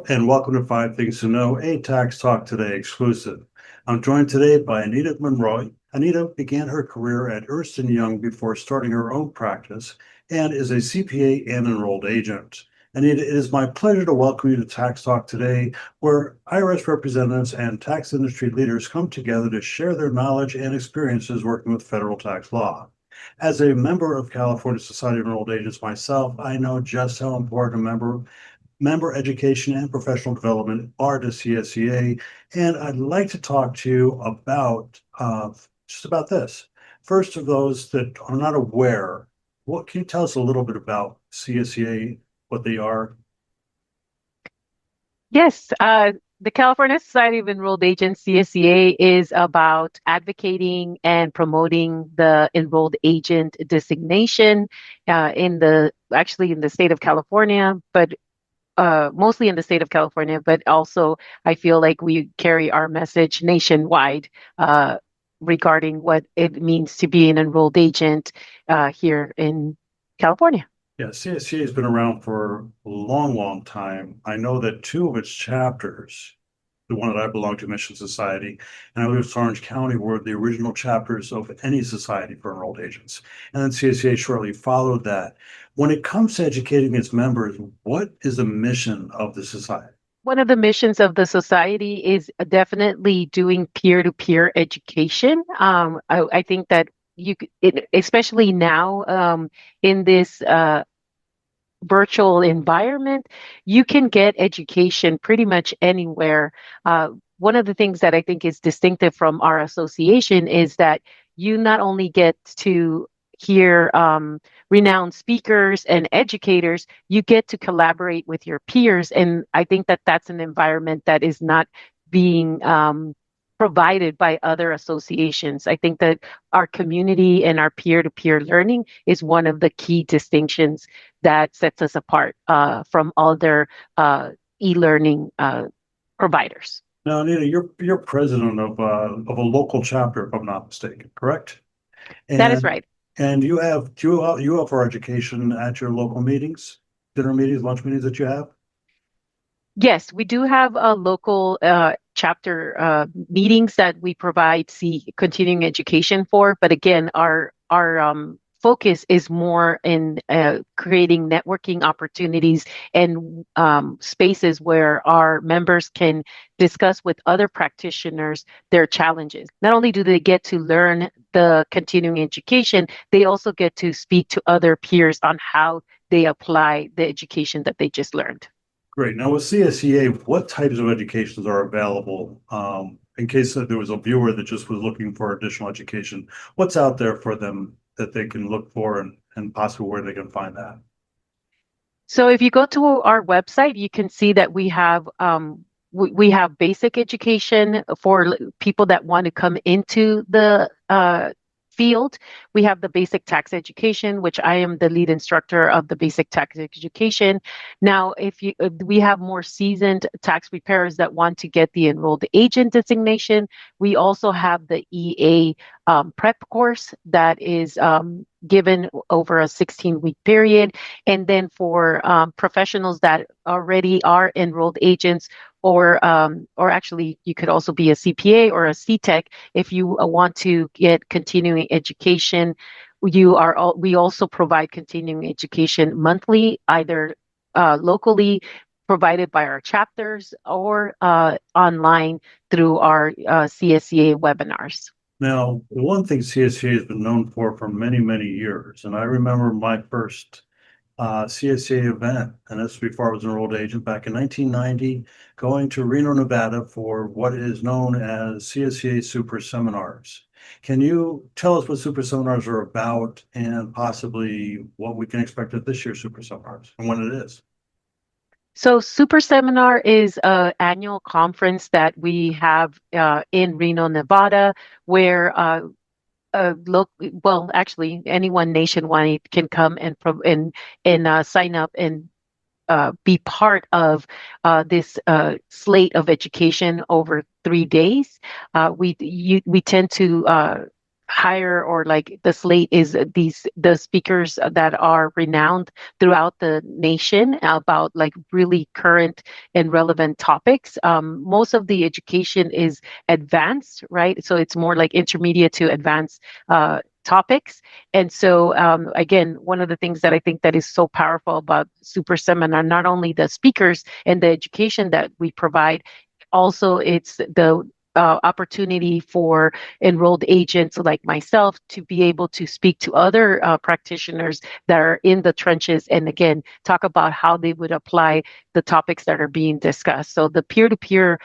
and welcome to Five Things to Know, a Tax Talk Today exclusive. I'm joined today by Anita Monrroy. Anita began her career at Ernst & Young before starting her own practice and is a CPA and enrolled agent. Anita, it is my pleasure to welcome you to Tax Talk Today, where IRS representatives and tax industry leaders come together to share their knowledge and experiences working with federal tax law. As a member of California Society of Enrolled Agents myself, I know just how important member education and professional development are to CSEA, and I'd like to talk to you about just about this. First, of those that are not aware, what can you tell us a little bit about CSEA, what they are? Yes, the California Society of Enrolled Agents, CSEA, is about advocating and promoting the enrolled agent designation in the state of California, but mostly in the state of California, but also I feel like we carry our message nationwide regarding what it means to be an enrolled agent here in California. Yeah, CSEA has been around for a long, long time. I know that two of its chapters, the one that I belong to, Mission Society, and I live in Orange County, were the original chapters of any society for enrolled agents. And then CSEA shortly followed that. When it comes to educating its members, what is the mission of the society? One of the missions of the society is definitely doing peer-to-peer education. I think that especially now in this virtual environment, you can get education pretty much anywhere. One of the things that I think is distinctive from our association is that you not only get to hear renowned speakers and educators, you get to collaborate with your peers. And I think that that's an environment that is not being provided by other associations. I think that our community and our peer-to-peer learning is one of the key distinctions that sets us apart from other e-learning providers. Now, Anita, you're president of a local chapter, if I'm not mistaken, correct? That is And right. and you offer education at your local meetings, dinner meetings, lunch meetings that you have? Yes, we do have a local chapter meetings that we provide continuing education for. But again, our focus is more in creating networking opportunities and spaces where our members can discuss with other practitioners their challenges. Not only do they get to learn the continuing education, they also get to speak to other peers on how they apply the education that they just learned. Great. Now with CSEA, what types of educations are available? In case that there was a viewer that just was looking for additional education, what's out there for them that they can look for and possibly where they can find that? So if you go to our website, you can see that we have basic education for people that want to come into the field. We have the basic tax education, which I am the lead instructor of the basic tax education. Now, if we have more seasoned tax preparers that want to get the enrolled agent designation, we also have the EA prep course that is given over a 16-week period. And then for professionals that already are enrolled agents, or actually you could also be a CPA or a CTEC if you want to get continuing education. We also provide continuing education monthly, either locally provided by our chapters or online through our CSEA webinars. Now, one thing CSEA has been known for many, many years, and I remember my first CSEA event, and this before I was an enrolled agent back in 1990, going to Reno, Nevada for what is known as CSEA Super Seminars. Can you tell us what Super Seminars are about and possibly what we can expect at this year's Super Seminars and when it is? So Super Seminar is an annual conference that we have in Reno, Nevada, where look, well, actually, anyone nationwide can come and sign up and be part of this slate of education over 3 days. We tend to hire or like the slate is the speakers that are renowned throughout the nation about like really current and relevant topics. Most of the education is advanced, right? So it's more like intermediate to advanced topics. And so again, one of the things that I think that is so powerful about Super Seminar, not only the speakers and the education that we provide, also it's the opportunity for enrolled agents like myself to be able to speak to other practitioners that are in the trenches and again talk about how they would apply the topics that are being discussed. So the peer-to-peer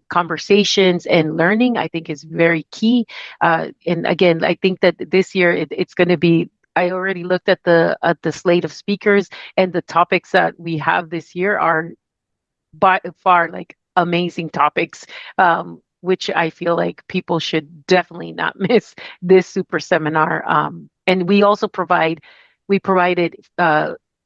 conversations and learning I think is very key. And again, I think that this year it's going to be, I already looked at the slate of speakers, and the topics that we have this year are by far like amazing topics, which I feel like people should definitely not miss this super seminar. And we also we provided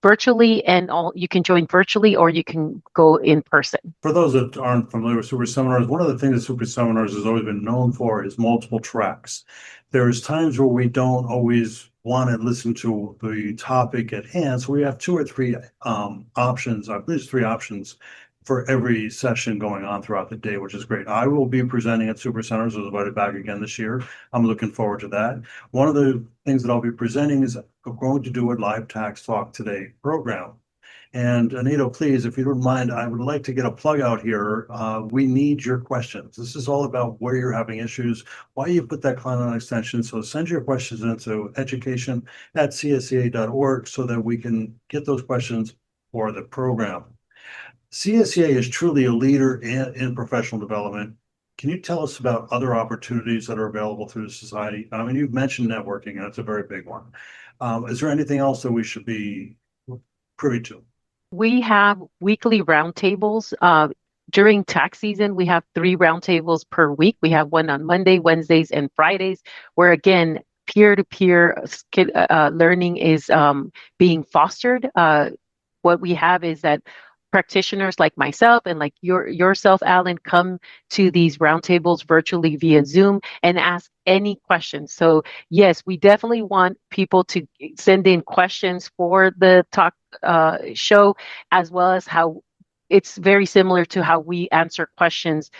virtually, and all you can join virtually or you can go in person. For those that aren't familiar with super seminars, one of the things that super seminars has always been known for is multiple tracks. There's times where we don't always want to listen to the topic at hand, so we have two or three options. I believe it's three options for every session going on throughout the day, which is great. I will be presenting at Super Centers. I was invited back again this year. I'm looking forward to that. One of the things that I'll be presenting is I'm going to do a live tax talk today program. And Anita, please, if you don't mind, I would like to get a plug out here. We need your questions. This is all about where you're having issues, why you put that client on extension. So send your questions into education@csea.org so that we can get those questions for the program. CSEA is truly a leader in professional development. Can you tell us about other opportunities that are available through the society? I mean, you've mentioned networking, and it's a very big one. Is there anything else that we should be privy to? We have weekly roundtables. During tax season, we have 3 roundtables per week. We have one on Monday, Wednesdays, and Fridays, where again, peer-to-peer learning is being fostered. What we have is that practitioners like myself and like yourself, Alan, come to these roundtables virtually via Zoom and ask any questions. So yes, we definitely want people to send in questions for the talk show, as well as how it's very similar to how we answer questions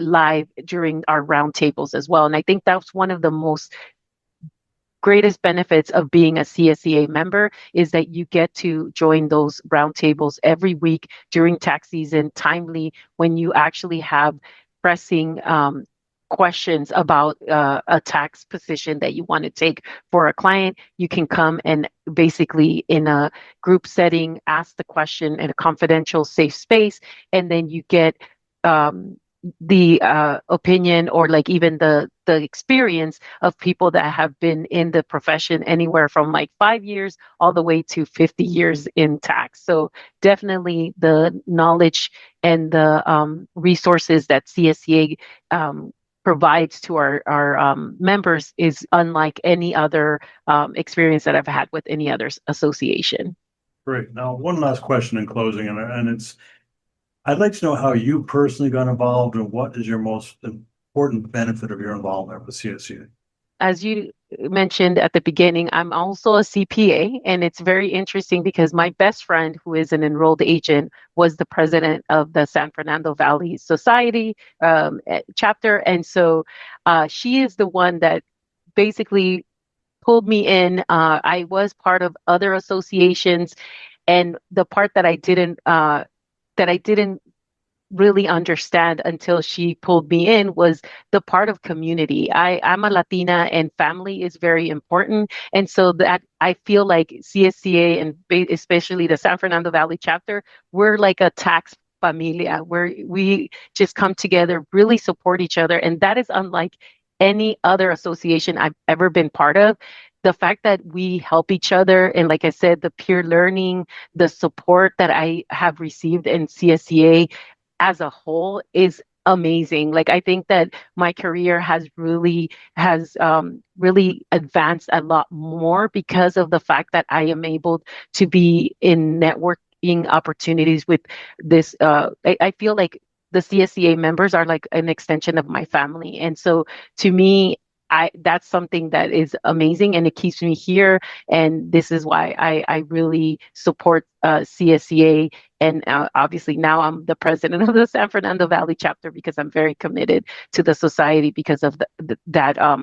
live during our roundtables as well. And I think that's one of the most greatest benefits of being a CSEA member is that you get to join those roundtables every week during tax season, timely, when you actually have pressing questions about a tax position that you want to take for a client. You can come and basically in a group setting, ask the question in a confidential, safe space, and then you get the opinion or like even the experience of people that have been in the profession anywhere from like 5 years all the way to 50 years in tax. So definitely the knowledge and the resources that CSEA provides to our members is unlike any other experience that I've had with any other association. Great. Now, one last question in closing, and it's I'd like to know how you personally got involved and what is your most important benefit of your involvement with CSU? As you mentioned at the beginning, I'm also a CPA, and it's very interesting because my best friend, who is an enrolled agent, was the president of the San Fernando Valley Society chapter. And so she is the one that basically pulled me in. I was part of other associations, and the part that I didn't really understand until she pulled me in was the part of community. I'm a Latina and family is very important. And so that I feel like CSCA and especially the San Fernando Valley chapter, we're like a tax familia where we just come together, really support each other. And that is unlike any other association I've ever been part of. The fact that we help each other, and like I said, the peer learning, the support that I have received in CSCA as a whole is amazing. Like I think that my career has really advanced a lot more because of the fact that I am able to be in networking opportunities with this. I feel like the CSCA members are like an extension of my family, and so to me, that's something that is amazing, and it keeps me here. And this is why I really support CSEA. And obviously now I'm the president of the San Fernando Valley chapter because I'm very committed to the society because of that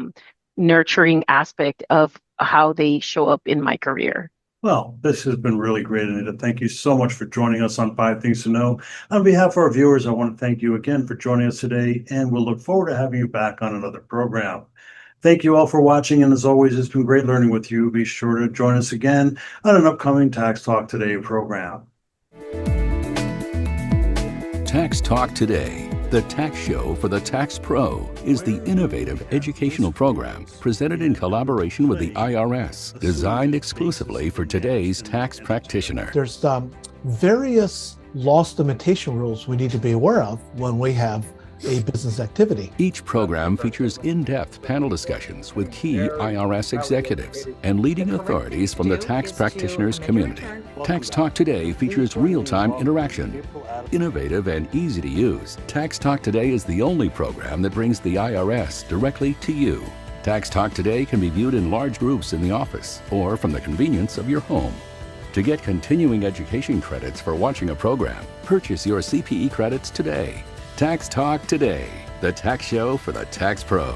nurturing aspect of how they show up in my career. Well, this has been really great, Anita. Thank you so much for joining us on Five Things to Know. On behalf of our viewers, I want to thank you again for joining us today, and we'll look forward to having you back on another program. Thank you all for watching, and as always, it's been great learning with you. Be sure to join us again on an upcoming Tax Talk Today program. Tax Talk Today, the tax show for the tax pro, is the innovative educational program presented in collaboration with the IRS, designed exclusively for today's tax practitioner. There's various loss limitation rules we need to be aware of when we have a business activity. Each program features in-depth panel discussions with key IRS executives and leading authorities from the tax practitioners community. Tax Talk Today features real-time interaction. Innovative and easy to use, Tax Talk Today is the only program that brings the IRS directly to you. Tax Talk Today can be viewed in large groups in the office or from the convenience of your home. To get continuing education credits for watching a program, purchase your CPE credits today. Tax Talk Today, the tax show for the tax pro.